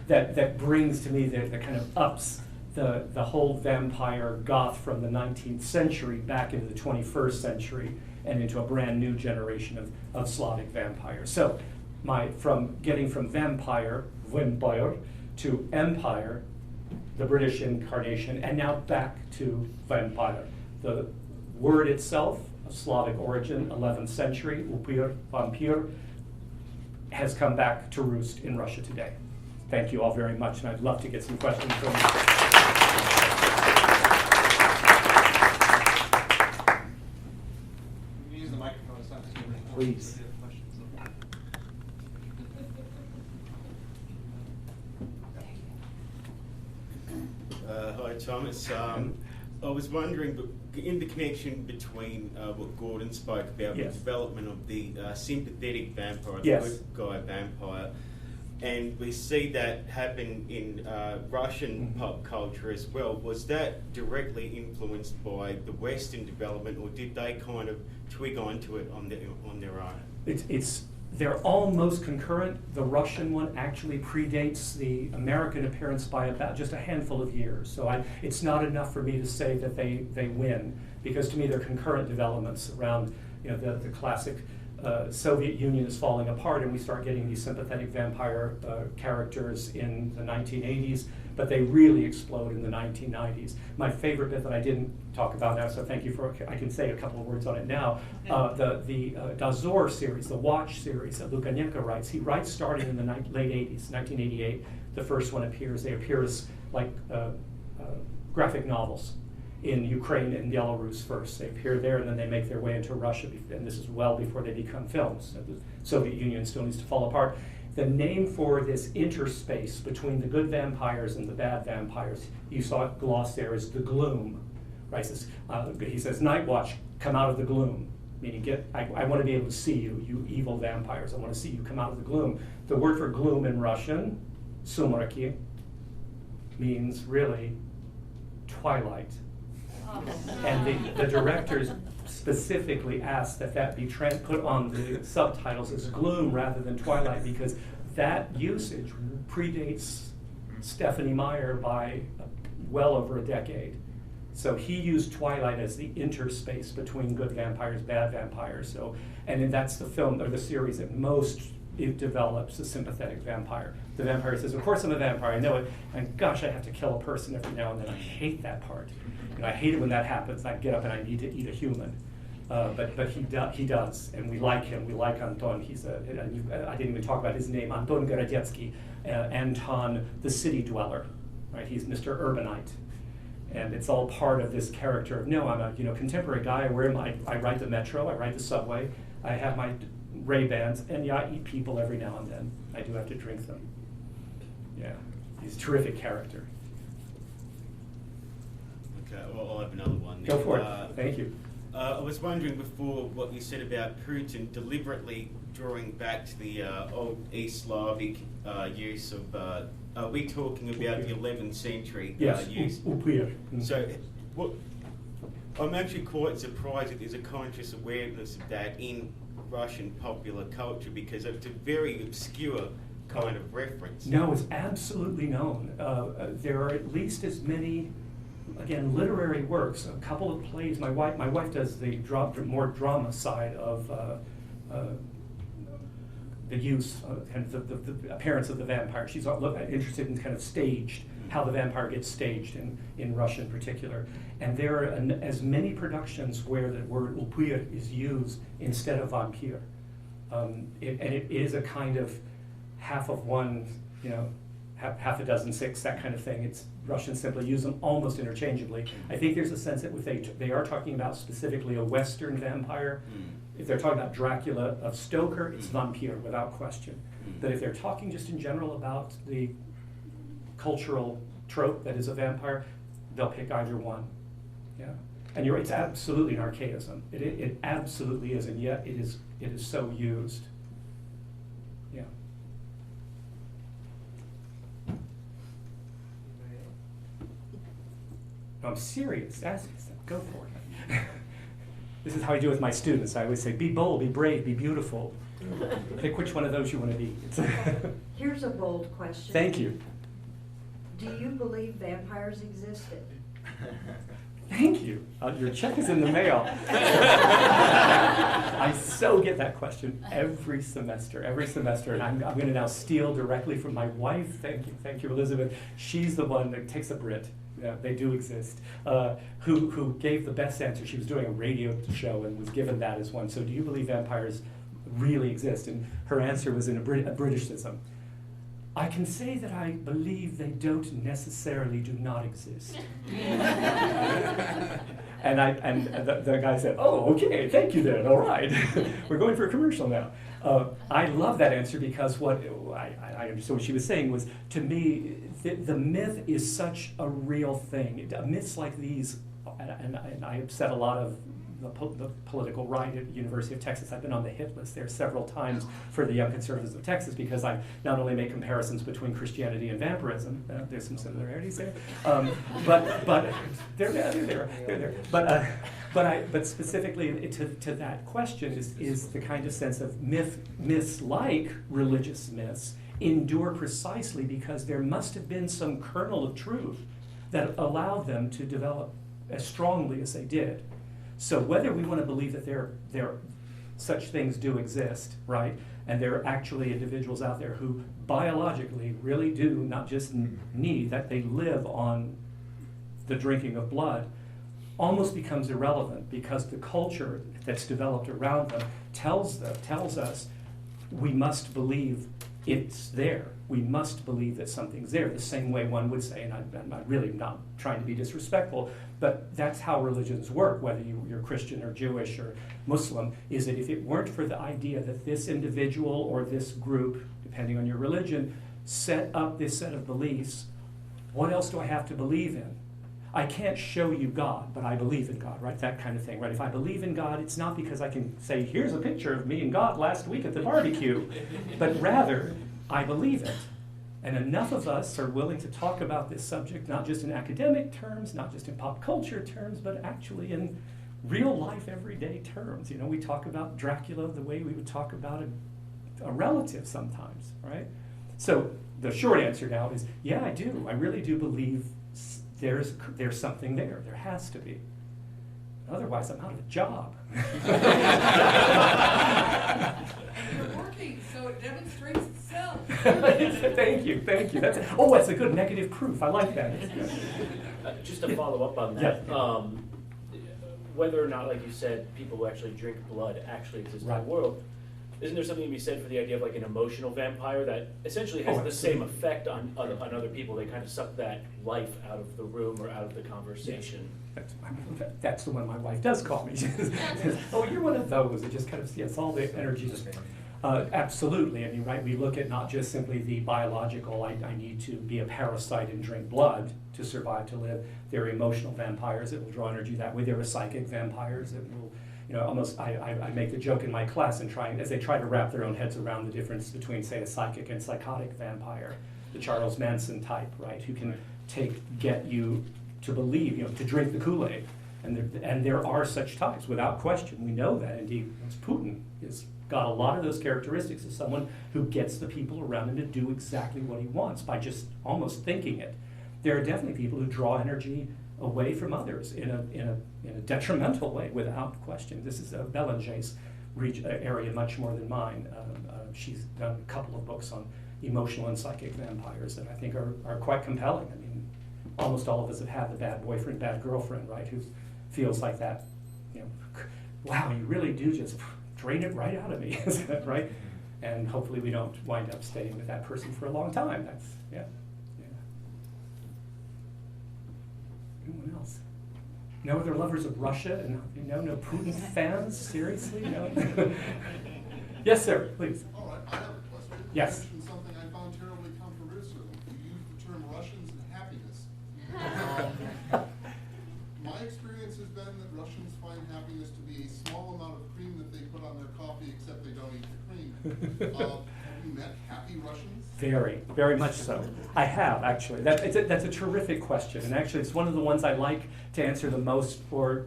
That brings to me that kind of ups the whole vampire goth from the 19th century back into the 21st century and into a brand new generation of Slavic vampires. So from vampire, to empire, the British incarnation, and now back to vampire. The word itself, of Slavic origin, 11th century, upyr, vampire, has come back to roost in Russia today. Thank you all very much, and I'd love to get some questions from you. Use the microphone, it's not just Please. Hi Thomas. I was wondering, but in the connection between what Gordon spoke about, Yes. the development of the sympathetic vampire, the Yes. good guy vampire, and we see that happen in Russian pop culture as well. Was that directly influenced by the Western development, or did they kind of twig onto it on their own? They're almost concurrent. The Russian one actually predates the American appearance by about just a handful of years. So it's not enough for me to say that they win, because to me they're concurrent developments around, the classic Soviet Union is falling apart, and we start getting these sympathetic vampire characters in the 1980s, but they really explode in the 1990s. My favorite bit that I didn't talk about now, so thank you I can say a couple of words on it now. The Dazor series, the Watch series that Lukashenko writes, he writes starting in the late 80s, 1988. The first one appears. They appear as like graphic novels in Ukraine and Belarus first. They appear there, and then they make their way into Russia, and this is well before they become films. So the Soviet Union still needs to fall apart. The name for this interspace between the good vampires and the bad vampires, you saw it glossed there, is the gloom. Right? He says, Night Watch, come out of the gloom. Meaning, I want to be able to see you, you evil vampires. I want to see you come out of the gloom. The word for gloom in Russian, sumraky, means really twilight. And the directors specifically asked that be put on the subtitles as gloom rather than twilight, because that usage predates Stephanie Meyer by well over a decade. So he used twilight as the interspace between good vampires, bad vampires. So, and then that's the film or the series that most it develops a sympathetic vampire. The vampire says, "Of course I'm a vampire, I know it, and gosh, I have to kill a person every now and then. I hate that part. I hate it when that happens. I get up and I need to eat a human." But he does, and we like him. We like Anton. I didn't even talk about his name, Anton Gorodetsky, Anton, the city dweller. Right? He's Mr. Urbanite, and it's all part of this character of, no, I'm a contemporary guy. I ride the metro. I ride the subway. I have my Ray-Bans, and yeah, I eat people every now and then. I do have to drink them. Yeah, he's a terrific character. Okay, well, I'll have another one. Go for it. Thank you. I was wondering before what you said about Putin deliberately drawing back to the old East Slavic use of. Are we talking about the 11th century use? So, I'm actually quite surprised that there's a conscious awareness of that in Russian popular culture, because it's a very obscure kind of reference. No, it's absolutely known. There are at least as many, again, literary works, a couple of plays. My wife does the more drama side of the use, kind of the appearance of the vampire. She's interested in kind of staged, how the vampire gets staged in Russia in particular. And there are as many productions where the word upyr is used instead of vampire. And it is a kind of half of one, half a dozen six, that kind of thing. It's Russians simply use them almost interchangeably. I think there's a sense that they are talking about specifically a Western vampire. If they're talking about Dracula of Stoker, it's vampire without question. But if they're talking just in general about the cultural trope that is a vampire, they'll pick either one. Yeah, and you're right, it's absolutely an archaism. It absolutely is, and yet it is so used. Yeah. No, I'm serious. Go for it. This is how I do with my students. I always say, be bold, be brave, be beautiful. Pick which one of those you want to be. Here's a bold question. Thank you. Do you believe vampires existed? Thank you. Your check is in the mail. I so get that question every semester, and I'm going to now steal directly from my wife. Thank you, Elizabeth. She's the one that takes a Brit. Yeah, they do exist. Who gave the best answer? She was doing a radio show and was given that as one. So, do you believe vampires really exist? And her answer was in a Britishism. I can say that I believe they don't necessarily do not exist. And the guy said, "Oh, okay, thank you then. All right, we're going for a commercial now." I love that answer, because what I understood what she was saying was, to me, the myth is such a real thing. Myths like these, and I upset a lot of the political right at the University of Texas. I've been on the hit list there several times for the Young Conservatives of Texas because I not only make comparisons between Christianity and vampirism, there's some similarities there, but they're there. But specifically to that question is the kind of sense of myths like religious myths endure precisely because there must have been some kernel of truth that allowed them to develop as strongly as they did. So whether we want to believe that there such things do exist, right, and there are actually individuals out there who biologically really do not just need, that they live on the drinking of blood, almost becomes irrelevant because the culture that's developed around them tells us we must believe it's there. We must believe that something's there, the same way one would say, and I'm really not trying to be disrespectful, but that's how religions work, whether you're Christian or Jewish or Muslim, is that if it weren't for the idea that this individual or this group, depending on your religion, set up this set of beliefs, what else do I have to believe in? I can't show you God, but I believe in God, right? That kind of thing, right? If I believe in God, it's not because I can say, here's a picture of me and God last week at the barbecue, but rather, I believe it. And enough of us are willing to talk about this subject, not just in academic terms, not just in pop culture terms, but actually in real life, everyday terms. You know, we talk about Dracula the way we would talk about a relative sometimes, right? So the short answer now is, yeah, I do. I really do believe there's something there. There has to be. Otherwise, I'm out of a job. You're working, so it demonstrates itself. Thank you. That's a good negative proof. I like that. Just to follow up on that, whether or not, like you said, people who actually drink blood actually exist in the world, isn't there something to be said for the idea of like an emotional vampire that essentially has the same effect on other people? They kind of suck that life out of the room or out of the conversation. That's the one my wife does call me. She says, oh, you're one of those. It just kind of, it's all the energy. Absolutely. I mean, right, we look at not just simply the biological, I need to be a parasite and drink blood to survive, to live. There are emotional vampires that will draw energy that way. There are psychic vampires that will, almost, I make the joke in my class and as they try to wrap their own heads around the difference between, say, a psychic and psychotic vampire, the Charles Manson type, right, who can get you to believe, to drink the Kool-Aid. And there are such types, without question. We know that. Indeed, Putin has got a lot of those characteristics of someone who gets the people around him to do exactly what he wants by just almost thinking it. There are definitely people who draw energy away from others in a detrimental way, without question. This is Belanger's area much more than mine. She's done a couple of books on emotional and psychic vampires that I think are quite compelling. I mean, almost all of us have had the bad boyfriend, bad girlfriend, right, who feels like that, wow, you really do just drain it right out of me, right? And hopefully we don't wind up staying with that person for a long time. That's, yeah. Anyone else? No other lovers of Russia and no Putin fans? Seriously? No? Yes, sir, please. All right, I have a question. Yes. You mentioned something I found terribly controversial. You used the term Russians and happiness. My experience has been that Russians find happiness to be a small amount of cream that they put on their coffee, except they don't eat the cream. Have you met happy Russians? Very, very much so. I have, actually. That's a terrific question, and actually it's one of the ones I like to answer the most for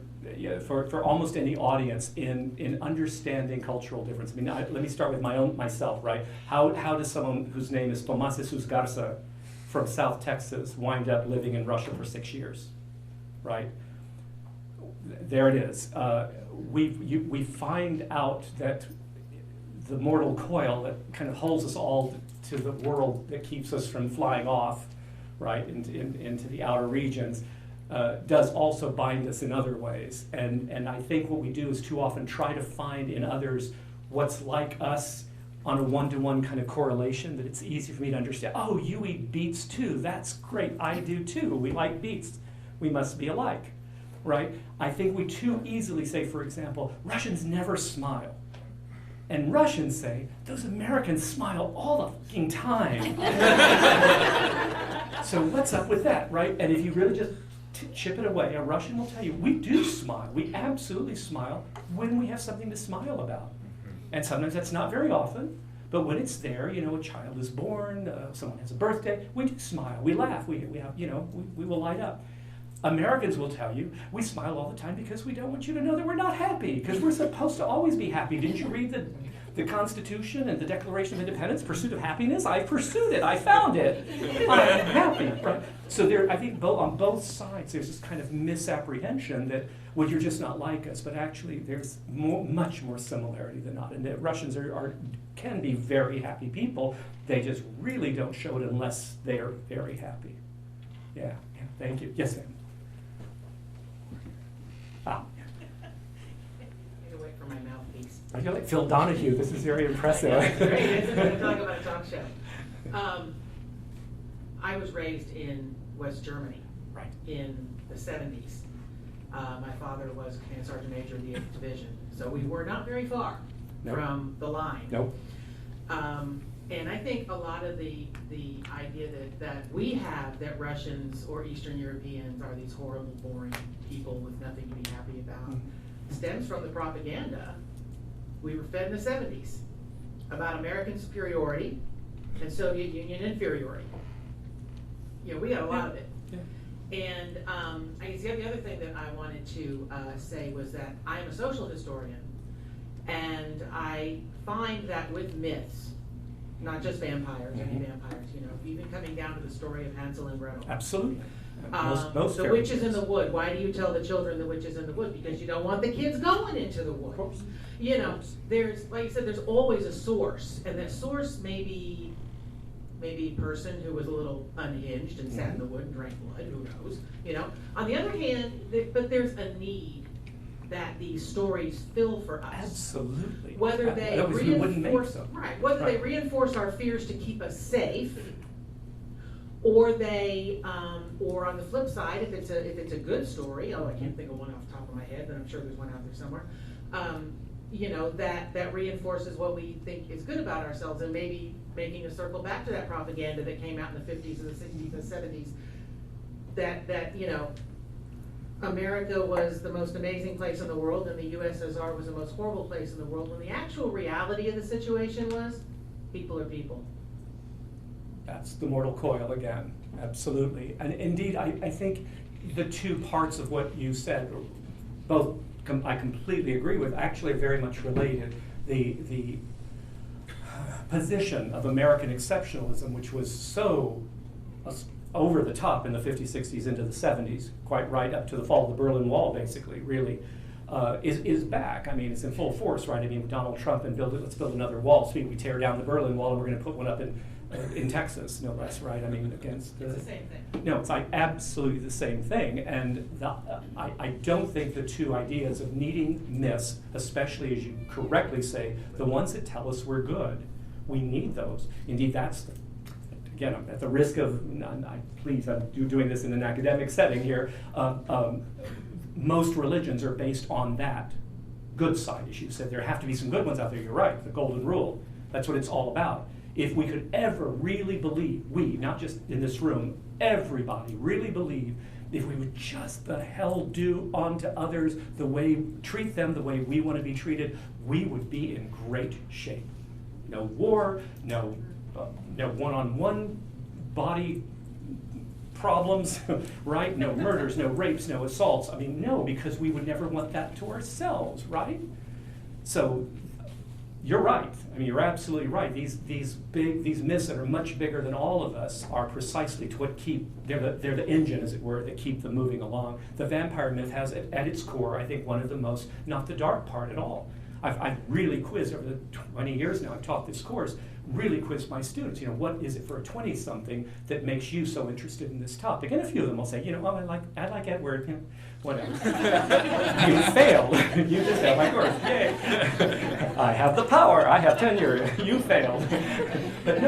almost any audience in understanding cultural difference. I mean, let me start with myself, right? How does someone whose name is Tomas Jesus Garza from South Texas wind up living in Russia for 6 years, right? There it is. We find out that the mortal coil that kind of holds us all to the world that keeps us from flying off, right, into the outer regions, does also bind us in other ways. And I think what we do is too often try to find in others what's like us on a one-to-one kind of correlation, that it's easy for me to understand, oh, you eat beets too, that's great, I do too, we like beets, we must be alike, right? I think we too easily say, for example, Russians never smile. And Russians say, those Americans smile all the fucking time. So what's up with that, right? And if you really just chip it away. A Russian will tell you, we do smile. We absolutely smile when we have something to smile about. And sometimes that's not very often, but when it's there, you know, a child is born, someone has a birthday, we do smile, we laugh, we have, you know, we will light up. Americans will tell you, we smile all the time because we don't want you to know that we're not happy, because we're supposed to always be happy. Didn't you read the Constitution and the Declaration of Independence, pursuit of happiness? I pursued it, I found it, I'm happy, right? So I think on both sides, there's this kind of misapprehension that, well, you're just not like us, but actually there's much more similarity than not. And the Russians can be very happy people, they just really don't show it unless they are very happy. Yeah, thank you. Yes, ma'am. Ah. Get away from my mouthpiece. I feel like Phil Donahue. This is very impressive. It's great. It's going to talk about a talk show. I was raised in West Germany, Right. in the 70s. My father was Command Sergeant Major of the 8th Division, so we were not very far Nope. from the line. Nope. And I think a lot of the idea that we have that Russians or Eastern Europeans are these horrible, boring people with nothing to be happy about stems from the propaganda we were fed in the 70s about American superiority and Soviet Union inferiority. You know, we got a lot of it. Yeah. And I guess the other thing that I wanted to say was that I'm a social historian, and I find that with myths, not just vampires, any vampires, you know, even coming down to the story of Hansel and Gretel. Absolutely. Most the fairy witch is in tales. the wood. Why do you tell the children the witch is in the wood? Because you don't want the kids going into the wood. Of course. You know, there's, like you said, there's always a source, and that source may be maybe a person who was a little unhinged and sat in the wood and drank blood, who knows, you know. On the other hand, but there's a need that these stories fill for us. Absolutely. Whether they Otherwise we wouldn't make reinforce, them. right, whether they Right. reinforce our fears to keep us safe, or they, or on the flip side, if it's a good story, I can't think of one off the top of my head, but I'm sure there's one out there somewhere. You know, that reinforces what we think is good about ourselves, and maybe making a circle back to that propaganda that came out in the 50s and the 60s and the 70s, that you know, America was the most amazing place in the world and the USSR was the most horrible place in the world, when the actual reality of the situation was, people are people. That's the mortal coil again. Absolutely. And indeed, I think the two parts of what you said, both I completely agree with, actually are very much related. The position of American exceptionalism, which was so over the top in the 50s, 60s, into the 70s, quite right up to the fall of the Berlin Wall, basically, really, is back. I mean, it's in full force, right? I mean, Donald Trump and let's build another wall. So we tear down the Berlin Wall and we're going to put one up in Texas, no less, right? I mean, against the... It's the same thing. No, it's like absolutely the same thing. And I don't think the two ideas of needing myths, especially as you correctly say, the ones that tell us we're good, we need those. Indeed, that's again, I'm at the risk of, please, I'm doing this in an academic setting here, most religions are based on that good side, as you said. There have to be some good ones out there, you're right, the golden rule. That's what it's all about. If we could ever really believe, we, not just in this room, everybody really believe, if we would just the hell do unto others treat them the way we want to be treated, we would be in great shape. No war, no one-on-one body problems, right? No murders, no rapes, no assaults. I mean, no, because we would never want that to ourselves, right? So you're right. I mean, you're absolutely right. These myths that are much bigger than all of us are precisely to what they're the engine, as it were, that keep them moving along. The vampire myth has at its core, I think, one of the most, not the dark part at all. I've really quizzed over the 20 years now I've taught this course, really quizzed my students, you know, what is it for a 20-something that makes you so interested in this topic? And a few of them will say, you know, well, I like Edward, you know, whatever. You failed. You just failed my course. Yay. I have the power. I have tenure. You failed. But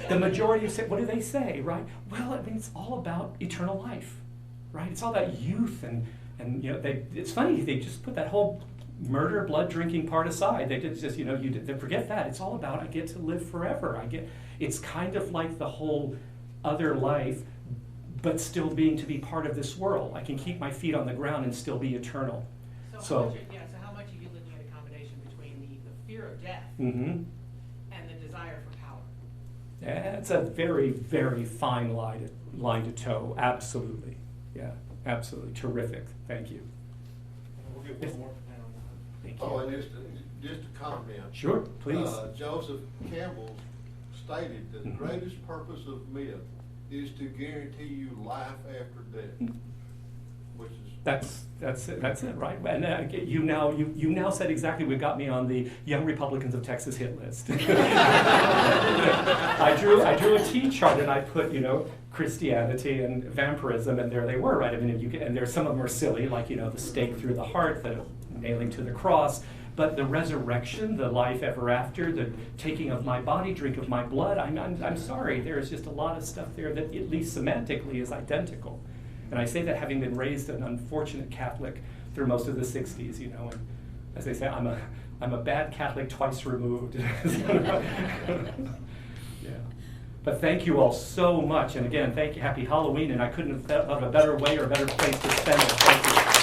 the majority say, what do they say, right? Well, I mean, it's all about eternal life, right? It's all about youth and you know, it's funny, they just put that whole murder, blood drinking part aside. They just, you know, they forget that. It's all about, I get to live forever. It's kind of like the whole other life but still being to be part of this world. I can keep my feet on the ground and still be eternal. So how much are you looking at a combination between the fear of death Mm-hmm. and the desire for power? It's a very, very fine line to toe. Absolutely. Yeah, absolutely. Terrific. Thank you. We'll get Yes. one more. Thank Oh, you. and just a comment. Sure, please. Joseph Campbell stated that the Mhm. greatest purpose of myth is to guarantee you life after death, Mm. which is. That's it, right? And you now said exactly what got me on the Young Republicans of Texas hit list. I drew a T chart and I put, Christianity and vampirism, and there they were, right? I mean, and there's some of them are silly, like the stake through the heart, the nailing to the cross. But the resurrection, the life ever after, the taking of my body, drink of my blood, I'm sorry, there's just a lot of stuff there that, at least semantically, is identical. And I say that having been raised an unfortunate Catholic through most of the 60s, and as they say, I'm a bad Catholic twice removed. Yeah. But thank you all so much, and again, thank you, happy Halloween, and I couldn't have thought of a better way or a better place to spend it. Thank you.